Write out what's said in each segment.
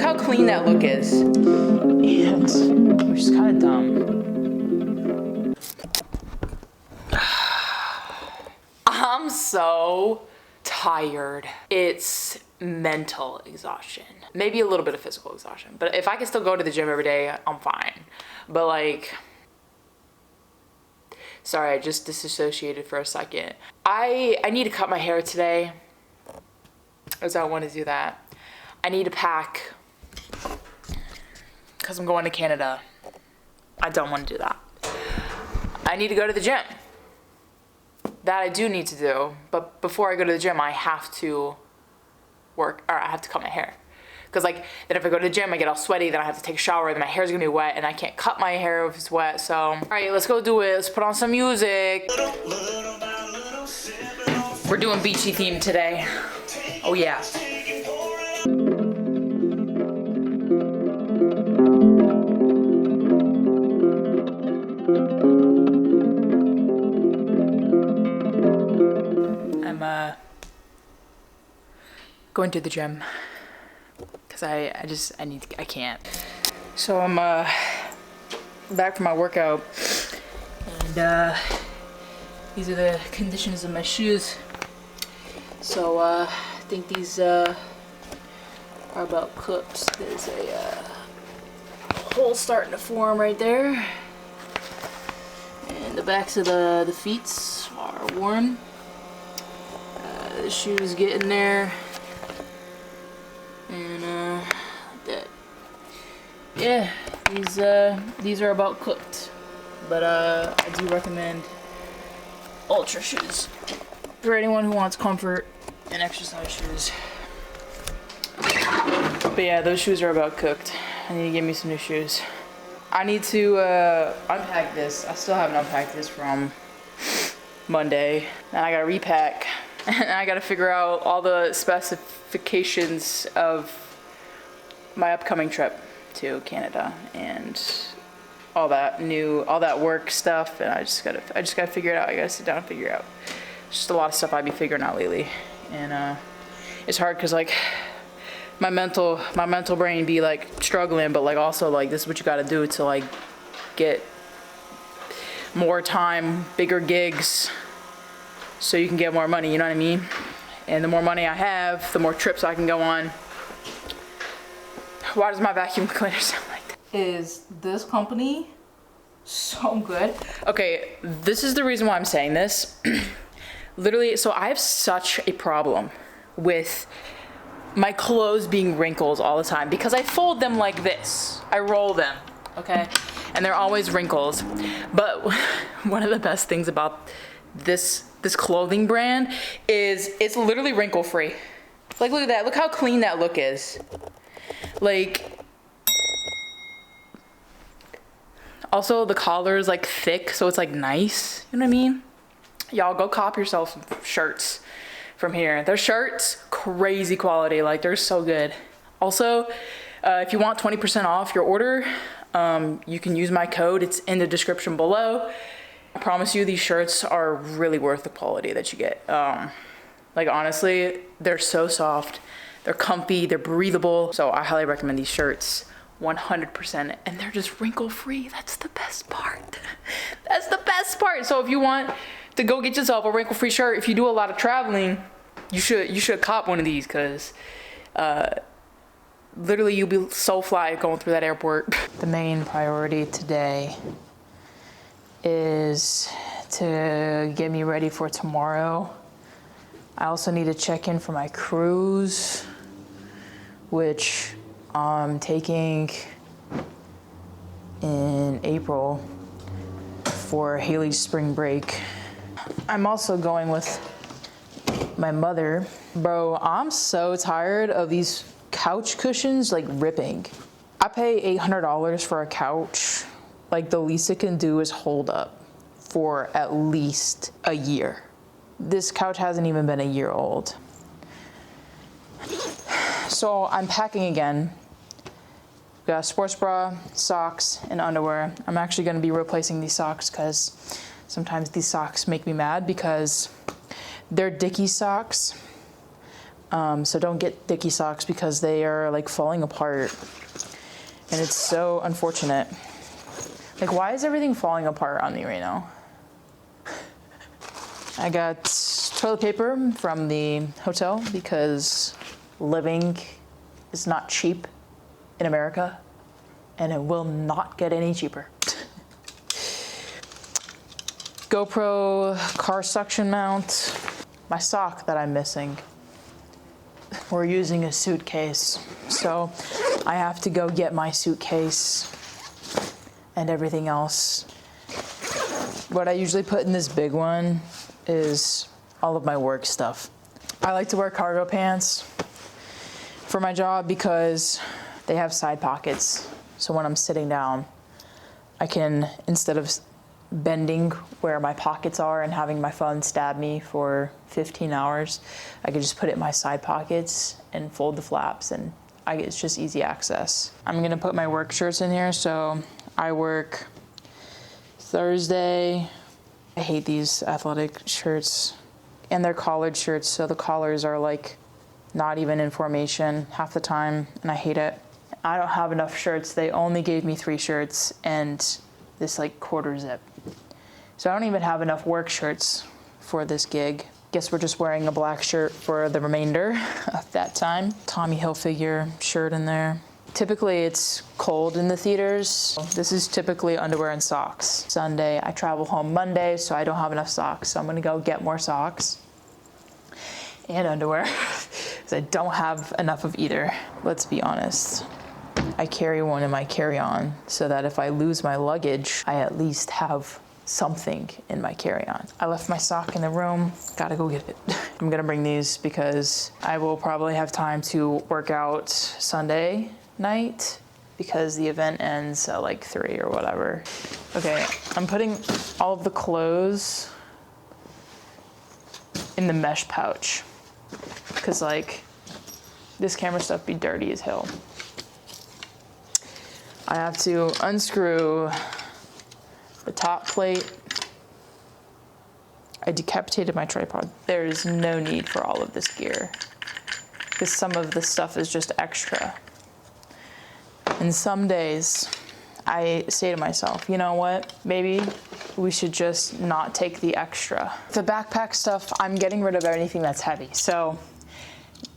how clean that look is. And, which is kind of dumb. I'm so tired. It's mental exhaustion. Maybe a little bit of physical exhaustion. But if I can still go to the gym every day, I'm fine. But like, sorry, I just disassociated for a second. I need to cut my hair today, as I want to do that. I need to pack, because I'm going to Canada. I don't want to do that. I need to go to the gym. That I do need to do, but before I go to the gym, I have to work, or I have to cut my hair. Because like, then if I go to the gym, I get all sweaty, then I have to take a shower, then my hair's gonna be wet, and I can't cut my hair if it's wet, so. All right, let's go do it. Let's put on some music. We're doing beachy theme today. Oh yeah. I'm going to the gym because I can't. So I'm back from my workout, and these are the conditions of my shoes. So I think these are about cooked. There's a hole starting to form right there, and the backs of the feet are worn. The shoes get in there, and that. Yeah, these are about cooked, but I do recommend Ultra shoes for anyone who wants comfort and exercise shoes. But yeah, those shoes are about cooked. I need to get me some new shoes. I need to unpack this. I still haven't unpacked this from Monday, and I gotta repack. And I gotta figure out all the specifications of my upcoming trip to Canada and all that work stuff. And I just gotta figure it out. I gotta sit down and figure it out. Just a lot of stuff I've been figuring out lately, and it's hard because like my mental brain be like struggling, but like also like this is what you gotta do to like get more time, bigger gigs, so you can get more money, you know what I mean? And the more money I have, the more trips I can go on. Why does my vacuum cleaner sound like that? Is this company so good? Okay, this is the reason why I'm saying this. Literally, so I have such a problem with my clothes being wrinkles all the time because I fold them like this. I roll them, okay? And they're always wrinkles. But one of the best things about this clothing brand is it's literally wrinkle free. Like, look at that. Look how clean that look is. Like, also the collar is like thick, so it's like nice. You know what I mean? Y'all go cop yourself some shirts from here. Their shirts, crazy quality. Like, they're so good. Also, if you want 20% off your order, you can use my code. It's in the description below. I promise you these shirts are really worth the quality that you get. Like, honestly, they're so soft, they're comfy, they're breathable. So I highly recommend these shirts 100%, and they're just wrinkle free. That's the best part. That's the best part. So if you want to go get yourself a wrinkle free shirt, if you do a lot of traveling, you should cop one of these, because literally you'll be so fly going through that airport. The main priority today is to get me ready for tomorrow. I also need to check in for my cruise, which I'm taking in April for Haley's spring break. I'm also going with my mother. Bro, I'm so tired of these couch cushions like ripping. I pay $800 for a couch. Like, the least it can do is hold up for at least a year. This couch hasn't even been a year old. So I'm packing again. Got a sports bra, socks, and underwear. I'm actually gonna be replacing these socks because sometimes these socks make me mad because they're Dickies socks, So don't get dicky socks because they are like falling apart. And it's so unfortunate. Like, why is everything falling apart on me right now? I got toilet paper from the hotel because living is not cheap in America, and it will not get any cheaper. GoPro car suction mount, my sock that I'm missing. We're using a suitcase, so I have to go get my suitcase and everything else. What I usually put in this big one is all of my work stuff. I like to wear cargo pants for my job because they have side pockets. So when I'm sitting down, I can, instead of bending where my pockets are and having my phone stab me for 15 hours, I can just put it in my side pockets and fold the flaps, and it's just easy access. I'm gonna put my work shirts in here. So I work Thursday. I hate these athletic shirts, and they're collared shirts, so the collars are like not even in formation half the time, and I hate it. I don't have enough shirts. They only gave me 3 shirts and this like quarter zip. So I don't even have enough work shirts for this gig. Guess we're just wearing a black shirt for the remainder of that time. Tommy Hilfiger shirt in there. Typically it's cold in the theaters. This is typically underwear and socks. Sunday, I travel home Monday, so I don't have enough socks. So I'm gonna go get more socks and underwear because I don't have enough of either. Let's be honest. I carry one in my carry-on so that if I lose my luggage, I at least have something in my carry-on. I left my sock in the room, gotta go get it. I'm gonna bring these because I will probably have time to work out Sunday night because the event ends at like 3 or whatever. Okay, I'm putting all of the clothes in the mesh pouch because like this camera stuff be dirty as hell. I have to unscrew the top plate. I decapitated my tripod. There is no need for all of this gear because some of the stuff is just extra. And some days I say to myself, you know what, maybe we should just not take the extra. The backpack stuff, I'm getting rid of anything that's heavy. So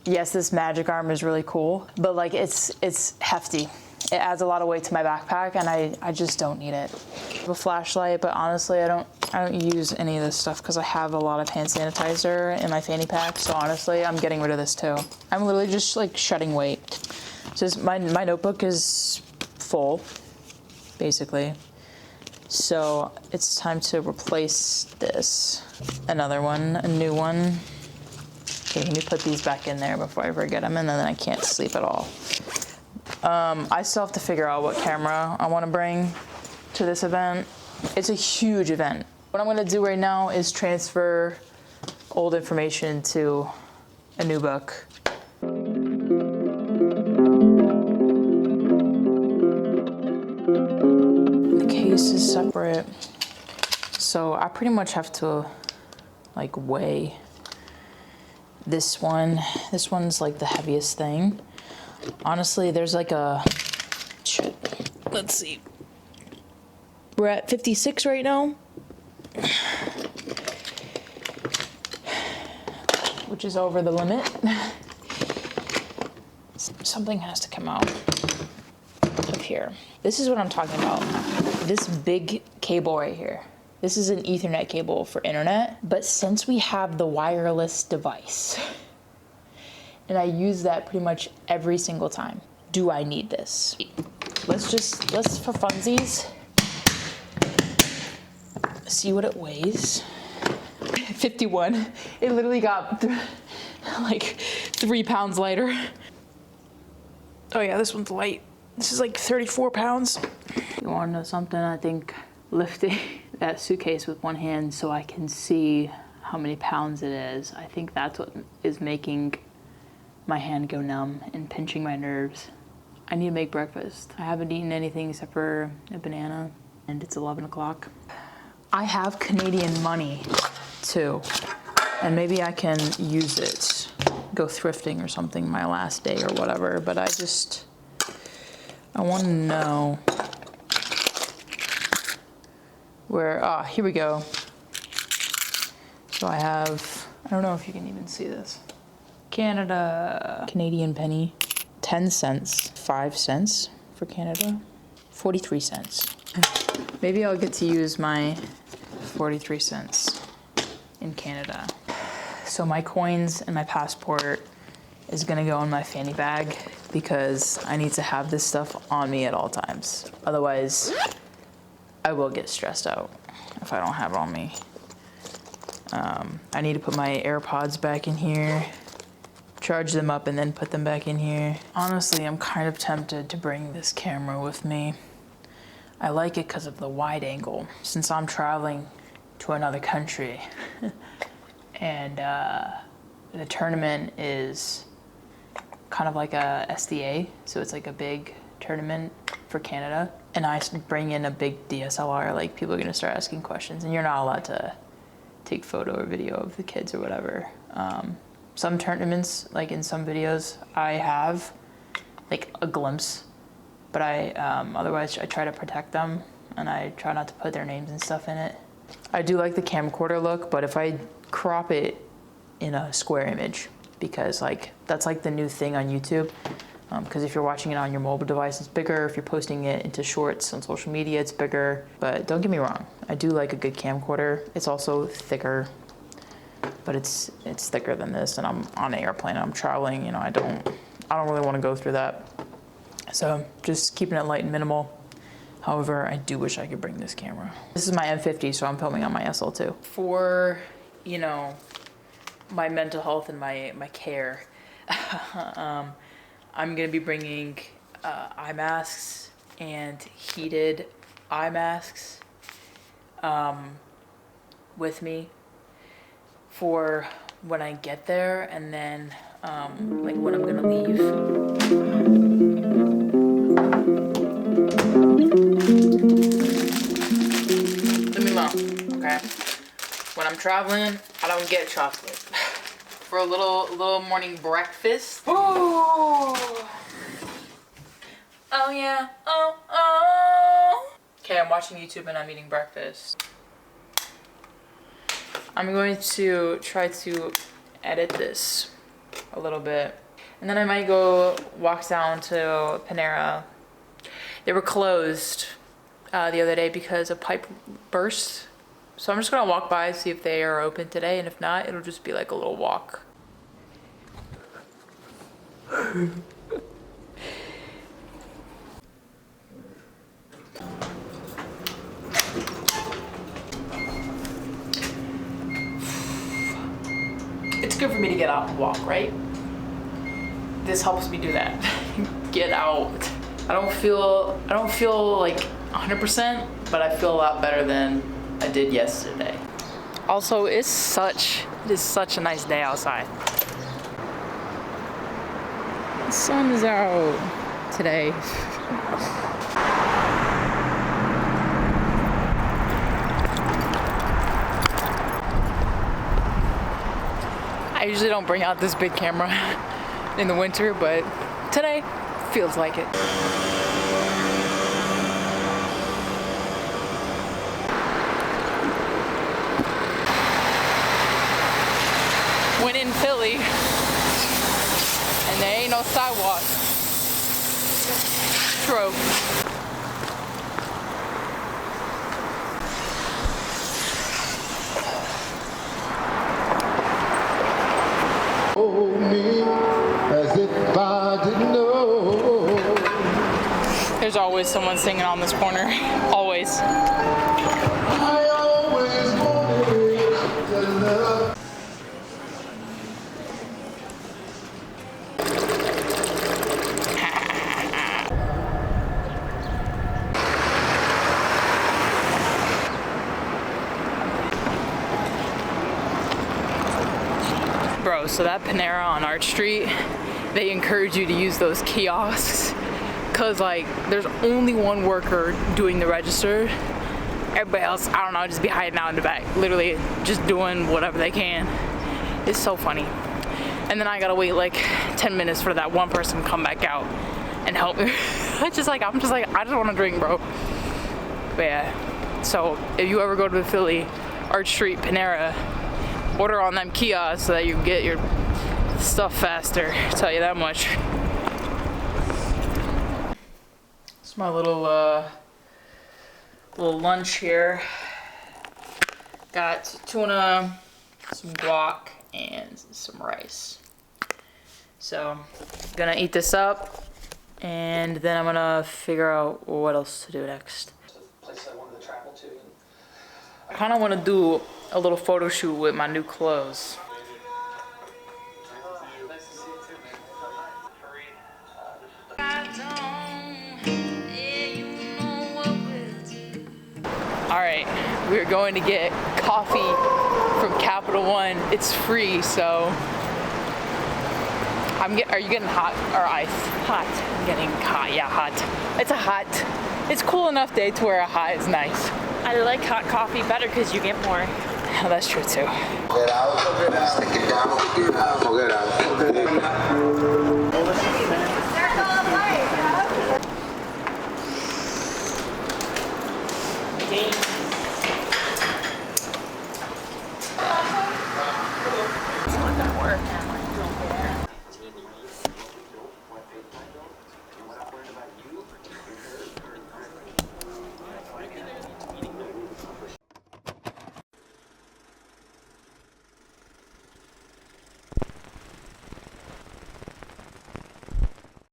yes, this magic arm is really cool, but like it's hefty. It adds a lot of weight to my backpack and I just don't need it. I have a flashlight, but honestly, I don't use any of this stuff because I have a lot of hand sanitizer in my fanny pack. So honestly, I'm getting rid of this too. I'm literally just like shedding weight. So my notebook is full, basically. So it's time to replace this. Another one, a new one. Okay, let me put these back in there before I forget them, and then I can't sleep at all. I still have to figure out what camera I want to bring to this event. It's a huge event. What I'm going to do right now is transfer old information to a new book. The case is separate, so I pretty much have to like weigh this one. This one's like the heaviest thing. Honestly, there's like a, shit, let's see. We're at 56 right now, which is over the limit. Something has to come out up here. This is what I'm talking about. This big cable right here. This is an Ethernet cable for internet, but since we have the wireless device, and I use that pretty much every single time, do I need this? Let's for funsies, see what it weighs. 51. It literally got like 3 pounds lighter. Oh yeah, this one's light. This is like 34 pounds. You wanna know something? I think lifting that suitcase with one hand so I can see how many pounds it is, I think that's what is making my hand go numb and pinching my nerves. I need to make breakfast. I haven't eaten anything except for a banana, and it's 11 o'clock. I have Canadian money too, and maybe I can use it. go thrifting or something my last day or whatever, but I want to know where, here we go. So I have, I don't know if you can even see this. Canada, Canadian penny, 10 cents, 5 cents for Canada, 43 cents. Maybe I'll get to use my 43 cents in Canada. So my coins and my passport is gonna go in my fanny bag because I need to have this stuff on me at all times. Otherwise, I will get stressed out if I don't have it on me. I need to put my AirPods back in here, charge them up and then put them back in here. Honestly, I'm kind of tempted to bring this camera with me. I like it because of the wide angle. Since I'm traveling to another country and the tournament is kind of like a SDA, so it's like a big tournament for Canada, and I bring in a big DSLR, like people are gonna start asking questions and you're not allowed to take photo or video of the kids or whatever. Some tournaments, like in some videos, I have like a glimpse, but otherwise I try to protect them and I try not to put their names and stuff in it. I do like the camcorder look, but if I crop it in a square image, because like that's like the new thing on YouTube. Because if you're watching it on your mobile device, it's bigger. If you're posting it into shorts on social media, it's bigger. But don't get me wrong, I do like a good camcorder. It's also thicker, but it's thicker than this. And I'm on an airplane, I'm traveling, you know, I don't really want to go through that. So just keeping it light and minimal. However, I do wish I could bring this camera. This is my M50, so I'm filming on my SL2. For, you know, my mental health and my care, I'm gonna be bringing eye masks and heated eye masks with me for when I get there, and then like when I'm gonna leave. Leave me alone, okay? When I'm traveling, I don't get chocolate. For a little morning breakfast. Ooh. Oh yeah, oh. Okay, I'm watching YouTube and I'm eating breakfast. I'm going to try to edit this a little bit. And then I might go walk down to Panera. They were closed the other day because a pipe burst. So I'm just gonna walk by, see if they are open today, and if not, it'll just be like a little walk. It's good for me to get out and walk, right? This helps me do that. Get out. I don't feel like 100%, but I feel a lot better than I did yesterday. Also, it is such a nice day outside. The sun is out today. I usually don't bring out this big camera in the winter, but today feels like it. When in Philly, and there ain't no sidewalk. True. Oh, me, as if I didn't know. There's always someone singing on this corner. Always. I always wanted to love. Bro, so that Panera on Arch Street, they encourage you to use those kiosks, cause like there's only one worker doing the register. Everybody else, I don't know, just be hiding out in the back, literally just doing whatever they can. It's so funny. And then I gotta wait like 10 minutes for that one person to come back out and help me. I'm just like, I just wanna drink, bro. But yeah, so if you ever go to the Philly, Arch Street, Panera, order on them kiosks so that you can get your stuff faster, I'll tell you that much. It's my little lunch here. Got tuna, some guac, and some rice. So, gonna eat this up, and then I'm gonna figure out what else to do next. Place I wanted to travel to. I kinda wanna do a little photo shoot with my new clothes. Nice to see you too, man. Alright, we're going to get coffee from Capital One. It's free, so are you getting hot or ice? Hot. I'm getting hot, yeah, hot. It's a hot. It's cool enough day to where a hot is nice. I like hot coffee better because you get more. Oh, that's true too. Get out, stick it down, get out.